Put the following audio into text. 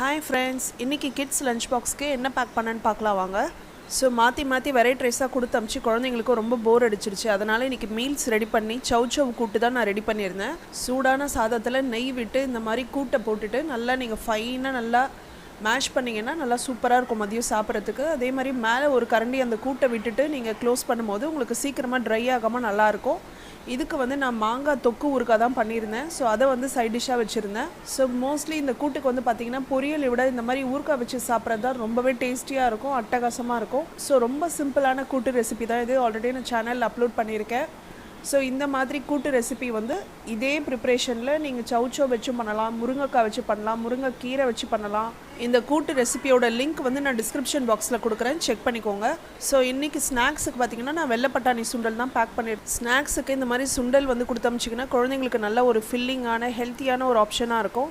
Hi friends, இன்றைக்கி kids lunch பாக்ஸ்க்கு என்ன back பண்ணேன்னு பார்க்கலாம் வாங்க. ஸோ மாற்றி வெரைட்டி ரைஸாக கொடுத்து அமிச்சு குழந்தைங்களுக்கு ரொம்ப போர் அடிச்சிருச்சு. அதனால் இன்றைக்கி மீல்ஸ் ரெடி பண்ணி சவ் கூட்டு தான் நான் ரெடி பண்ணியிருந்தேன். சூடான சாதத்தில் நெய் விட்டு இந்த மாதிரி கூட்டை போட்டுட்டு நல்லா நீங்கள் ஃபைனாக நல்லா மேஷ் பண்ணிங்கன்னா நல்லா சூப்பராக இருக்கும் மதியம் சாப்பிட்றதுக்கு. அதே மாதிரி மேலே ஒரு கரண்டி அந்த கூட்டை விட்டுட்டு நீங்கள் க்ளோஸ் பண்ணும்போது உங்களுக்கு சீக்கிரமாக ட்ரை ஆகாமல் நல்லாயிருக்கும். இதுக்கு நான் மாங்காய் தொக்கு ஊறுகாய் தான் பண்ணியிருந்தேன். ஸோ அதை சைட் டிஷ்ஷாக வச்சுருந்தேன். ஸோ மோஸ்ட்லி இந்த கூட்டுக்கு பார்த்திங்கன்னா பொரியலை விட இந்த மாதிரி ஊறுகாய் வச்சு சாப்பிட்றது தான் ரொம்பவே டேஸ்டியாக இருக்கும், அட்டகாசமாக இருக்கும். ஸோ ரொம்ப சிம்பிளான கூட்டு ரெசிபி தான் இது. ஆல்ரெடி நான் சேனலில் அப்லோட் பண்ணியிருக்கேன். ஸோ இந்த மாதிரி கூட்டு ரெசிபி இதே ப்ரிப்ரேஷனில் நீங்கள் சவ் வச்சும் பண்ணலாம், முருங்கைக்காய் வச்சு பண்ணலாம், முருங்கைக்கீரை வச்சு பண்ணலாம். இந்த கூட்டு ரெசிபியோட லிங்க் நான் டிஸ்கிரிப்ஷன் பாக்ஸில் கொடுக்குறேன், செக் பண்ணிக்கோங்க. ஸோ இன்றைக்கி ஸ்நாக்ஸுக்கு பார்த்திங்கன்னா நான் வெள்ளைப்பட்டாணி சுண்டல் தான் பேக் பண்ணியிருக்கேன். ஸ்நாக்ஸுக்கு இந்த மாதிரி சுண்டல் கொடுத்தமிச்சிங்கன்னா குழந்தைங்களுக்கு நல்ல ஒரு ஃபில்லிங்கான ஹெல்த்தியான ஒரு ஆப்ஷனாக இருக்கும்.